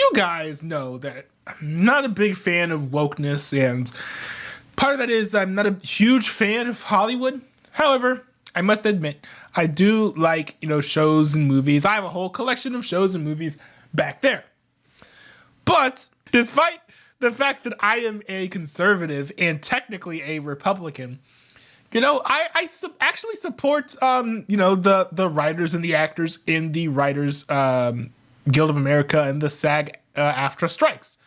you guys know that I'm not a big fan of wokeness, and part of that is I'm not a huge fan of Hollywood. However, I must admit, I do like, shows and movies. I have a whole collection of shows and movies back there. But despite the fact that I am a conservative and technically a Republican, actually support, the writers and the actors in the Writers Guild of America and the SAG-AFTRA strikes.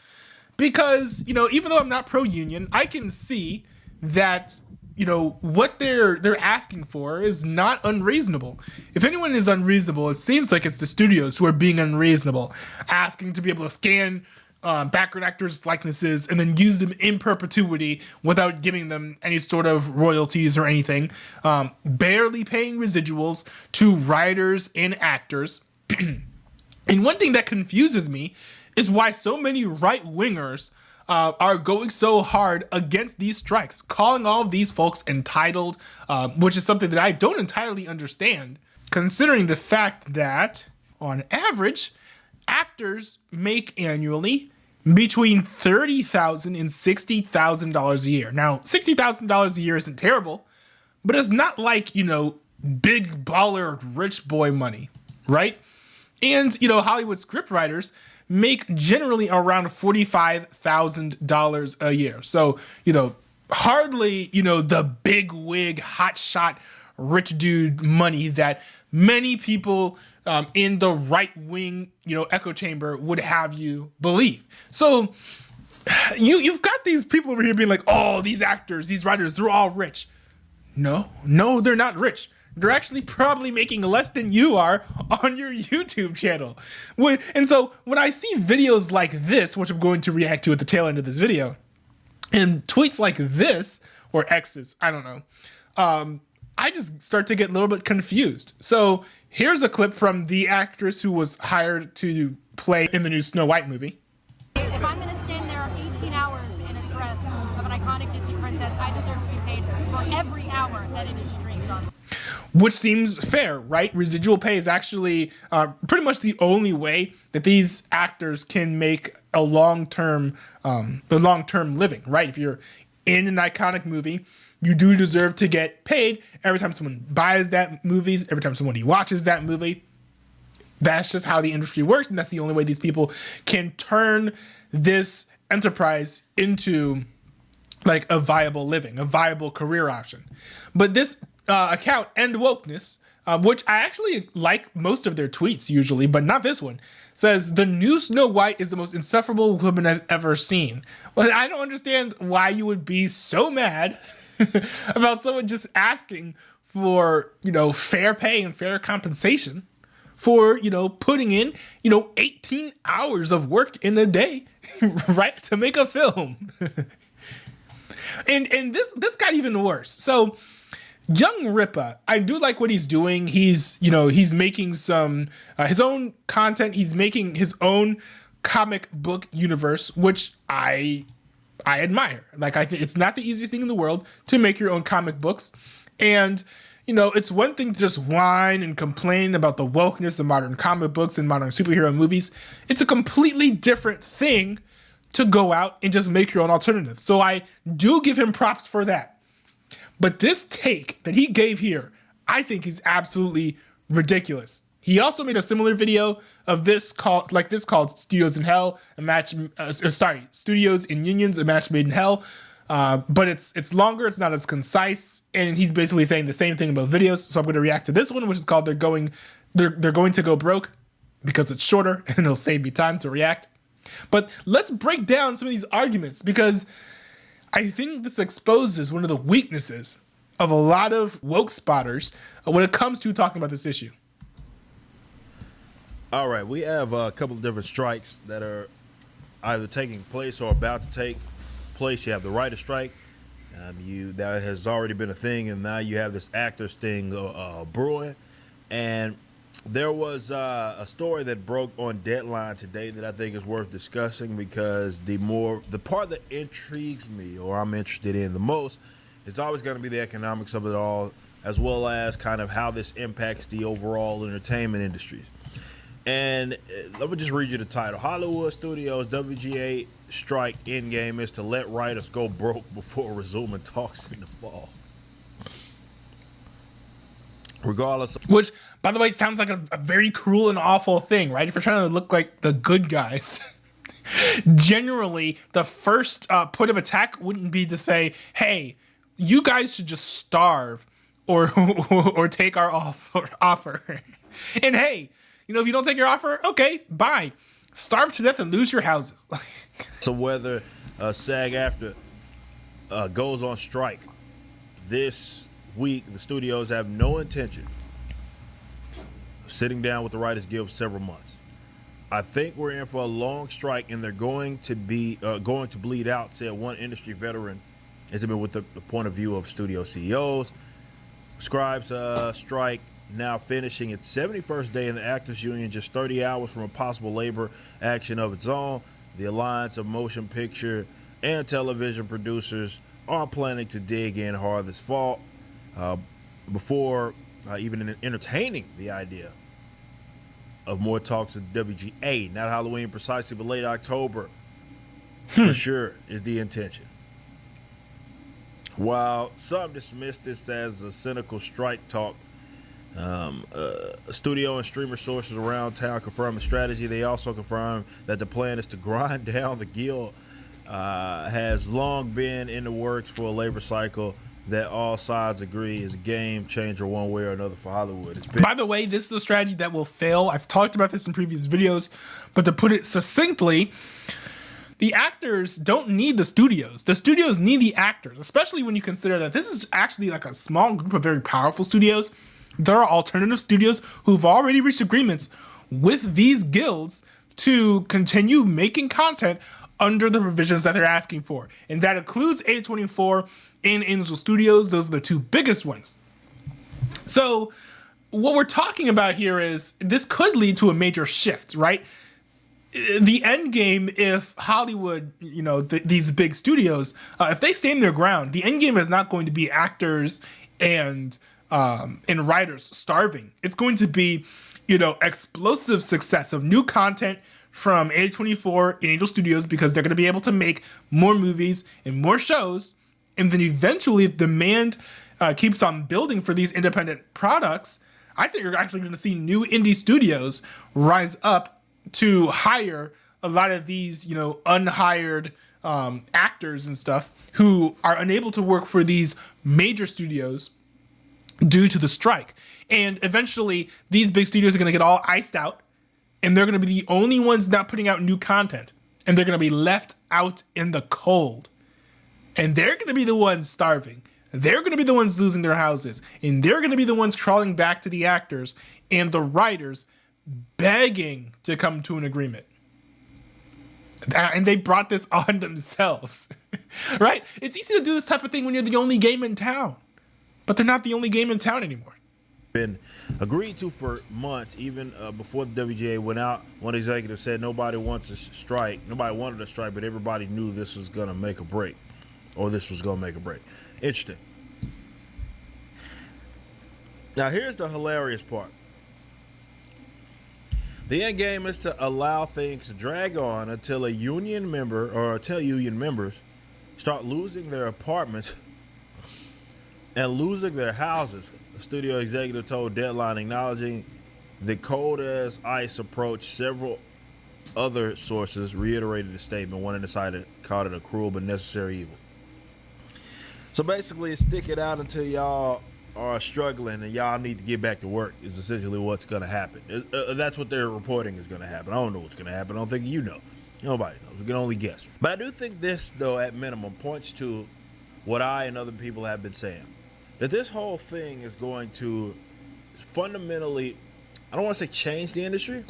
Because, even though I'm not pro-union, I can see that, what they're asking for is not unreasonable. If anyone is unreasonable, it seems like it's the studios who are being unreasonable, asking to be able to scan background actors' likenesses and then use them in perpetuity without giving them any sort of royalties or anything, barely paying residuals to writers and actors. And one thing that confuses me is why so many right-wingers are going so hard against these strikes, calling all of these folks entitled, which is something that I don't entirely understand, considering the fact that, on average, actors make annually between $30,000 and $60,000 a year. Now, $60,000 a year isn't terrible, but it's not like, big baller rich boy money, right? And, Hollywood scriptwriters make generally around $45,000 a year. So, hardly, the big wig, hotshot, rich dude money that many people in the right wing, echo chamber would have you believe. So you've got these people over here being like, oh, these actors, these writers, they're all rich. No, they're not rich. They're actually probably making less than you are on your YouTube channel. And so when I see videos like this, which I'm going to react to at the tail end of this video, and tweets like this, or X's, I don't know, I just start to get a little bit confused. So here's a clip from the actress who was hired to play in the new Snow White movie. If I'm going to stand there 18 hours in a dress of an iconic Disney princess, I deserve to be paid for every hour that it is streamed on. Which seems fair, right? Residual pay is actually pretty much the only way that these actors can make a long-term living, right? If you're in an iconic movie, you do deserve to get paid every time someone buys that movie, every time somebody watches that movie. That's just how the industry works, and that's the only way these people can turn this enterprise into like a viable living, a viable career option. But this account, End Wokeness, which I actually like most of their tweets usually, but not this one, says the new Snow White is the most insufferable woman I've ever seen. Well, I don't understand why you would be so mad about someone just asking for, fair pay and fair compensation for, putting in, 18 hours of work in a day, right, to make a film. and this got even worse. So Young Ripa, I do like what he's doing. He's making some his own content. He's making his own comic book universe, which I admire. Like, I think it's not the easiest thing in the world to make your own comic books. And, it's one thing to just whine and complain about the wokeness of modern comic books and modern superhero movies. It's a completely different thing to go out and just make your own alternative. So I do give him props for that. But this take that he gave here, I think is absolutely ridiculous. He also made a similar video of this called Studios in Hell, Studios in Unions, a match made in hell. But it's longer, it's not as concise, and he's basically saying the same thing about videos. So I'm going to react to this one, which is called They're Going to Go Broke, because it's shorter and it'll save me time to react. But let's break down some of these arguments, because I think this exposes one of the weaknesses of a lot of woke spotters when it comes to talking about this issue. All right, we have a couple of different strikes that are either taking place or about to take place. You have the writer strike. That has already been a thing, and now you have this actors thing brewing. And there was a story that broke on Deadline today that I think is worth discussing, because the part that intrigues me, or I'm interested in the most, is always going to be the economics of it all, as well as kind of how this impacts the overall entertainment industries. And let me just read you the title. Hollywood Studios WGA strike endgame is to let writers go broke before resuming talks in the fall. Regardless of Which, by the way, sounds like a very cruel and awful thing, right? If you're trying to look like the good guys, generally, the first point of attack wouldn't be to say, hey, you guys should just starve or or take our offer. And hey, if you don't take your offer, okay, bye. Starve to death and lose your houses. so whether SAG-AFTRA goes on strike this week, the studios have no intention of sitting down with the Writers Guild for several months. I think we're in for a long strike, and they're going to bleed out, said one industry veteran, intimate with the point of view of studio CEOs. Scribes strike now finishing its 71st day in the Actors Union, just 30 hours from a possible labor action of its own. The Alliance of Motion Picture and Television Producers are planning to dig in hard this fall before even entertaining the idea of more talks with WGA. Not Halloween precisely, but late October for sure is the intention. While some dismiss this as a cynical strike talk, studio and streamer sources around town confirm the strategy. They also confirm that the plan is to grind down the guild. Has long been in the works for a labor cycle that all sides agree is a game changer one way or another for Hollywood. By the way, this is a strategy that will fail. I've talked about this in previous videos, but to put it succinctly, the actors don't need the studios. The studios need the actors, especially when you consider that this is actually like a small group of very powerful studios. There are alternative studios who've already reached agreements with these guilds to continue making content under the provisions that they're asking for. And that includes A24 and Angel Studios. Those are the two biggest ones. So what we're talking about here is this could lead to a major shift, right? The end game, if Hollywood, these big studios, if they stand their ground, the end game is not going to be actors and writers starving. It's going to be, explosive success of new content from A24 and Angel Studios, because they're going to be able to make more movies and more shows. And then eventually, if demand keeps on building for these independent products, I think you're actually going to see new indie studios rise up to hire a lot of these, unhired actors and stuff who are unable to work for these major studios due to the strike. And eventually, these big studios are going to get all iced out, and they're going to be the only ones not putting out new content, and they're going to be left out in the cold. And they're going to be the ones starving. They're going to be the ones losing their houses, and they're going to be the ones crawling back to the actors and the writers begging to come to an agreement. And they brought this on themselves, right? It's easy to do this type of thing when you're the only game in town, but they're not the only game in town anymore. Been agreed to for months, even before the WGA went out. One executive said nobody wants a strike. Nobody wanted a strike, but everybody knew this was going to make a break, or this was going to make a break. Interesting. Now, here's the hilarious part. The end game is to allow things to drag on until union members start losing their apartments and losing their houses. The studio executive told Deadline, acknowledging the cold as ice approach. Several other sources reiterated the statement. One decided called it a cruel but necessary evil. So basically, it's stick it out until y'all are struggling and y'all need to get back to work is essentially what's going to happen. That's what they're reporting is going to happen. I don't know what's going to happen. I don't think you know. Nobody knows. We can only guess. But I do think this, though, at minimum, points to what I and other people have been saying. That this whole thing is going to fundamentally, I don't want to say change the industry,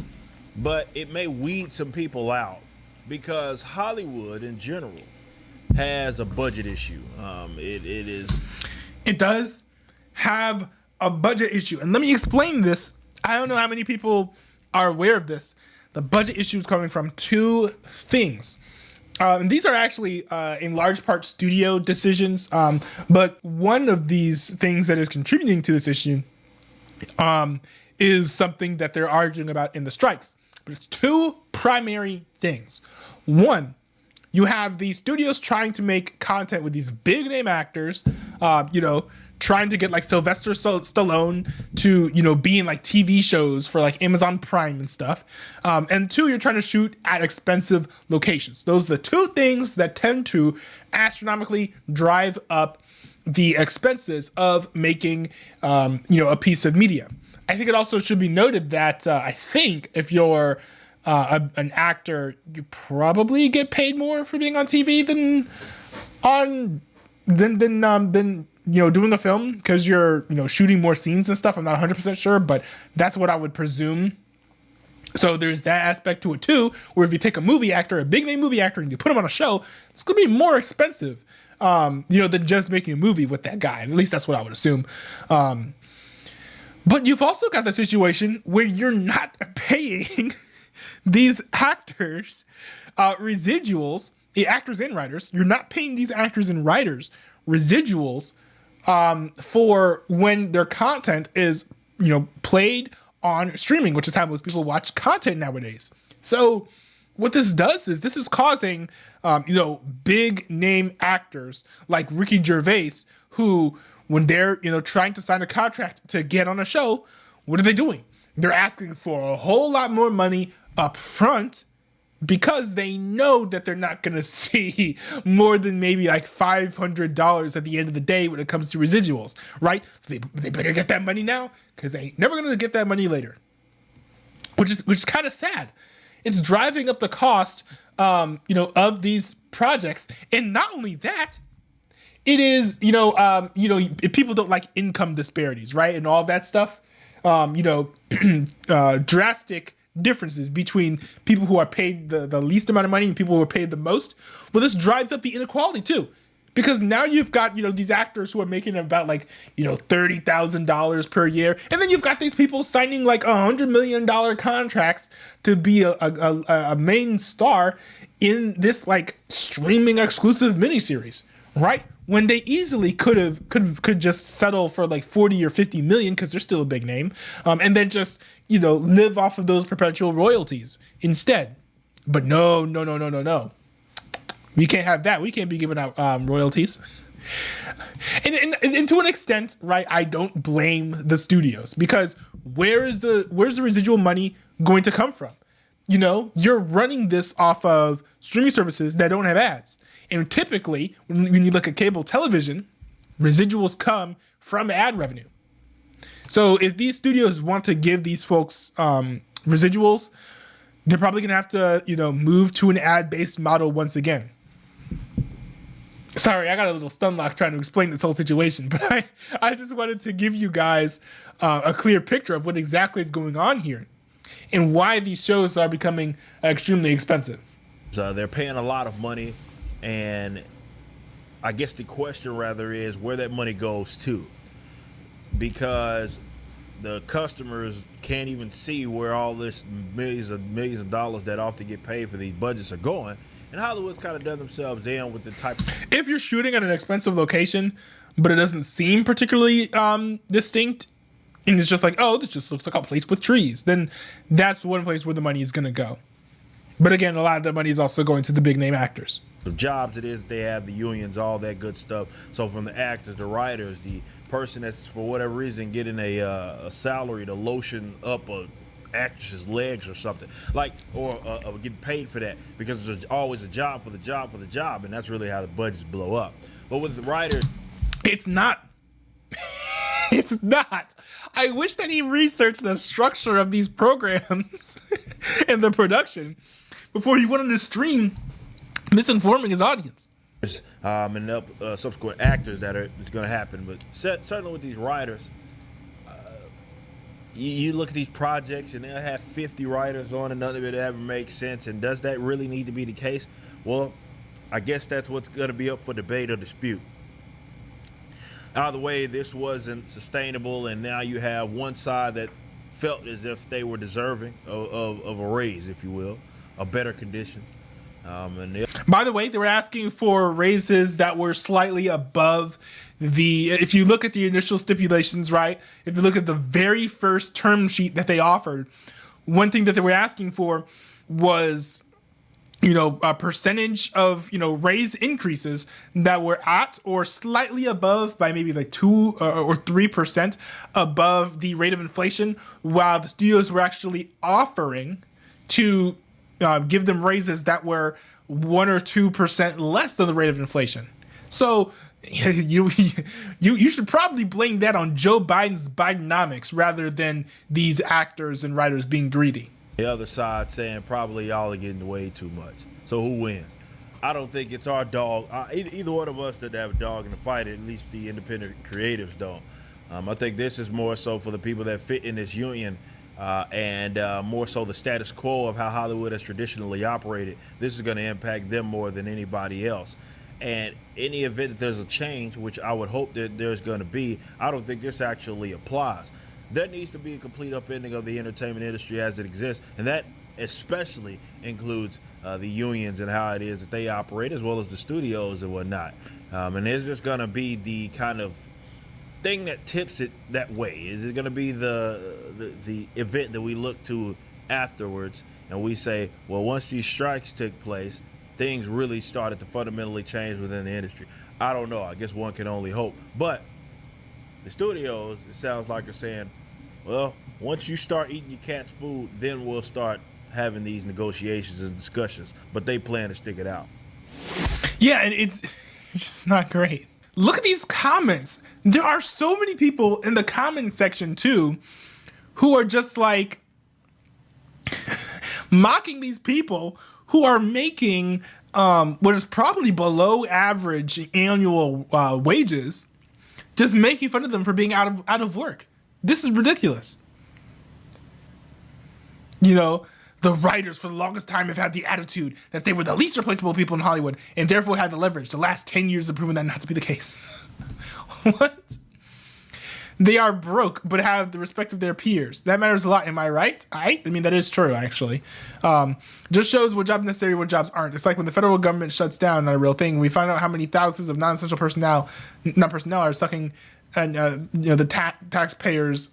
but it may weed some people out, because Hollywood in general has a budget issue. It does have a budget issue. And let me explain this. I don't know how many people are aware of this. The budget issue is coming from two things. And these are actually, in large part, studio decisions. But one of these things that is contributing to this issue is something that they're arguing about in the strikes. But it's two primary things. One, you have the studios trying to make content with these big name actors, trying to get like Sylvester Stallone to, be in like TV shows for like Amazon Prime and stuff. And two, you're trying to shoot at expensive locations. Those are the two things that tend to astronomically drive up the expenses of making, a piece of media. I think it also should be noted that I think if you're an actor, you probably get paid more for being on TV than doing a film, because you're shooting more scenes and stuff. I'm not 100% sure, but that's what I would presume. So there's that aspect to it too, where if you take a movie actor, a big name movie actor, and you put him on a show, it's gonna be more expensive, than just making a movie with that guy. At least that's what I would assume. But you've also got the situation where you're not paying these actors residuals, the actors and writers. You're not paying these actors and writers residuals for when their content is, played on streaming, which is how most people watch content nowadays. So what this does is this is causing, big name actors like Ricky Gervais, who, when they're, trying to sign a contract to get on a show, what are they doing? They're asking for a whole lot more money up front, because they know that they're not going to see more than maybe like $500 at the end of the day when it comes to residuals, right? So they better get that money now, because they ain't never going to get that money later, which is kind of sad. It's driving up the cost, of these projects. And not only that, it is, if people don't like income disparities, right? And all that stuff, drastic differences between people who are paid the least amount of money and people who are paid the most. Well, this drives up the inequality too, because now you've got, these actors who are making about like, $30,000 per year. And then you've got these people signing like $100 million contracts to be a main star in this like streaming exclusive miniseries, right? When they easily could just settle for like 40 or 50 million, because they're still a big name, and then just live off of those perpetual royalties instead. But no, we can't have that. We can't be giving out royalties. And to an extent, right, I don't blame the studios, because where's the residual money going to come from? You're running this off of streaming services that don't have ads. And typically, when you look at cable television, residuals come from ad revenue. So if these studios want to give these folks residuals, they're probably going to have to, move to an ad-based model once again. Sorry, I got a little stun lock trying to explain this whole situation, but I just wanted to give you guys a clear picture of what exactly is going on here and why these shows are becoming extremely expensive. They're paying a lot of money. And I guess the question rather is where that money goes to, because the customers can't even see where all this millions of dollars that often get paid for these budgets are going. And Hollywood's kind of done themselves in with the type. If you're shooting at an expensive location, but it doesn't seem particularly distinct, and it's just like, oh, this just looks like a place with trees, then that's one place where the money is going to go. But again, a lot of the money is also going to the big name actors. The jobs it is, they have the unions, all that good stuff. So from the actors, the writers, the person that's for whatever reason getting a salary to lotion up a actress's legs or something, like, or getting paid for that, because there's always a job for the job, and that's really how the budgets blow up. But with the writers, it's not. It's not. I wish that he researched the structure of these programs and the production before he went on the stream misinforming his audience. And subsequent actors that it's going to happen. But certainly with these writers, you look at these projects and they'll have 50 writers on and none of it ever makes sense. And does that really need to be the case? Well, I guess that's what's going to be up for debate or dispute. Either way, this wasn't sustainable, and now you have one side that felt as if they were deserving of a raise, if you will, of better conditions. And the By the way, they were asking for raises that were slightly above if you look at the initial stipulations, right? If you look at the very first term sheet that they offered, one thing that they were asking for was, a percentage of, raise increases that were at or slightly above by maybe like 2 or 3% above the rate of inflation, while the studios were actually offering to give them raises that were 1 or 2% less than the rate of inflation. So you should probably blame that on Joe Biden's Bidenomics rather than these actors and writers being greedy. other side saying probably y'all are getting way too much. So who wins? I don't think it's our dog. Either one of us doesn't have a dog in the fight. At least the independent creatives don't. I think this is more so for the people that fit in this union. And more so the status quo of how Hollywood has traditionally operated. This is going to impact them more than anybody else. And any event that there's a change, which I would hope that there's going to be, I don't think this actually applies. There needs to be a complete upending of the entertainment industry as it exists, and that especially includes the unions and how it is that they operate, as well as the studios and whatnot. And is this going to be the kind of thing that tips it that way? Is it going to be the event that we look to afterwards and we say, well, once these strikes took place, things really started to fundamentally change within the industry? I don't know. I guess one can only hope. But the studios, it sounds like, are saying, well, once you start eating your cat's food, then we'll start having these negotiations and discussions. But they plan to stick it out. Yeah, and it's just not great. Look at these comments. There are so many people in the comment section too who are just like mocking these people who are making what is probably below average annual wages, just making fun of them for being out of work. This is ridiculous. The writers for the longest time have had the attitude that they were the least replaceable people in Hollywood and therefore had the leverage. The last 10 years have proven that not to be the case. What? They are broke, but have the respect of their peers. That matters a lot. Am I right? I mean, that is true, actually. Just shows what jobs are necessary, what jobs aren't. It's like when the federal government shuts down, not a real thing. We find out how many thousands of non-essential personnel are sucking and the taxpayers'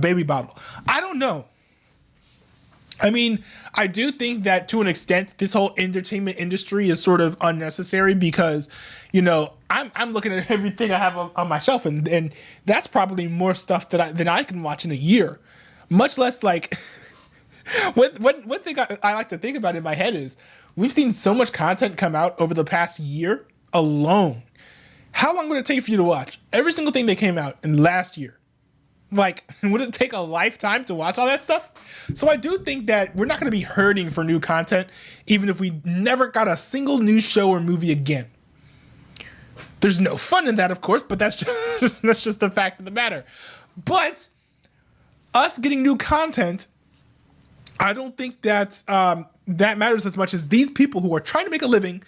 baby bottle. I don't know. I mean, I do think that to an extent, this whole entertainment industry is sort of unnecessary because, I'm looking at everything I have on my shelf, and that's probably more stuff than I can watch in a year. Much less like, one thing I like to think about in my head is we've seen so much content come out over the past year alone. How long would it take for you to watch every single thing that came out in the last year? Like, would it take a lifetime to watch all that stuff? So I do think that we're not going to be hurting for new content, even if we never got a single new show or movie again. There's no fun in that, of course, but that's just the fact of the matter. But us getting new content, I don't think that that matters as much as these people who are trying to make a living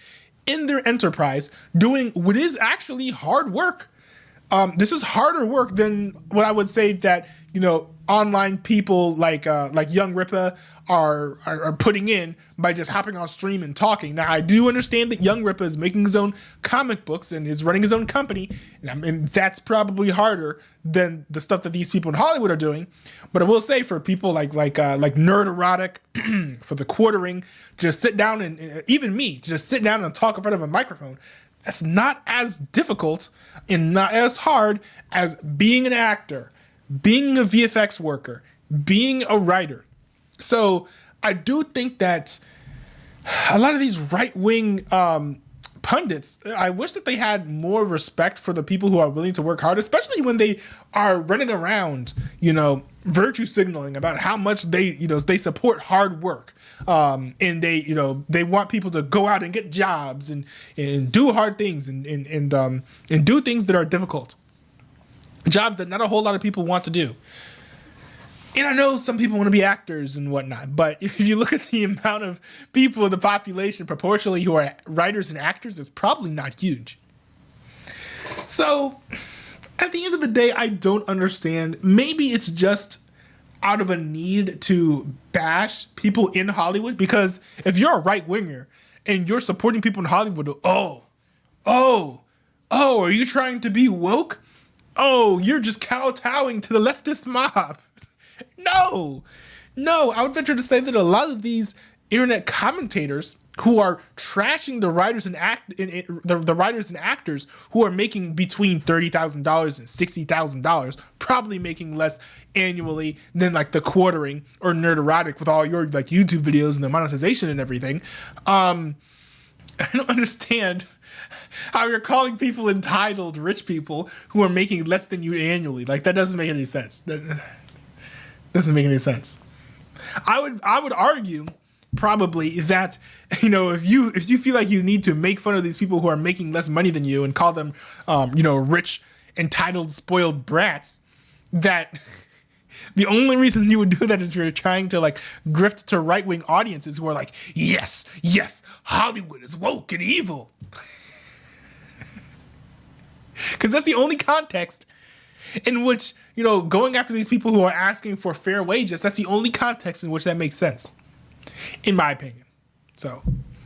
in their enterprise doing what is actually hard work. This is harder work than what I would say that, online people like Young Rippa are putting in by just hopping on stream and talking. Now, I do understand that Young Rippa is making his own comic books and is running his own company, and that's probably harder than the stuff that these people in Hollywood are doing. But I will say for people like Nerd Erotic, for the Quartering, just sit down and even me, to just sit down and talk in front of a microphone, that's not as difficult and not as hard as being an actor, being a VFX worker, being a writer. So I do think that a lot of these right-wing pundits, I wish that they had more respect for the people who are willing to work hard, especially when they are running around, virtue signaling about how much they support hard work. And they want people to go out and get jobs and do hard things and do things that are difficult. Jobs that not a whole lot of people want to do. And I know some people want to be actors and whatnot, but if you look at the amount of people in the population proportionally who are writers and actors, it's probably not huge. So, at the end of the day, I don't understand. Maybe it's just out of a need to bash people in Hollywood, because if you're a right-winger and you're supporting people in Hollywood. Oh, are you trying to be woke? Oh, you're just kowtowing to the leftist mob. No, I would venture to say that a lot of these internet commentators who are trashing the writers and the writers and actors who are making between $30,000 and $60,000, probably making less annually than like the Quartering or Nerd Erotic with all your like YouTube videos and the monetization and everything. I don't understand how you're calling people entitled rich people who are making less than you annually. Like, that doesn't make any sense. That doesn't make any sense. I would argue probably that, you know, if you feel like you need to make fun of these people who are making less money than you and call them rich, entitled, spoiled brats, that the only reason you would do that is you're trying to like grift to right-wing audiences who are like, yes, Hollywood is woke and evil. Because that's the only context in which, you know, going after these people who are asking for fair wages, that's the only context in which that makes sense, in my opinion. So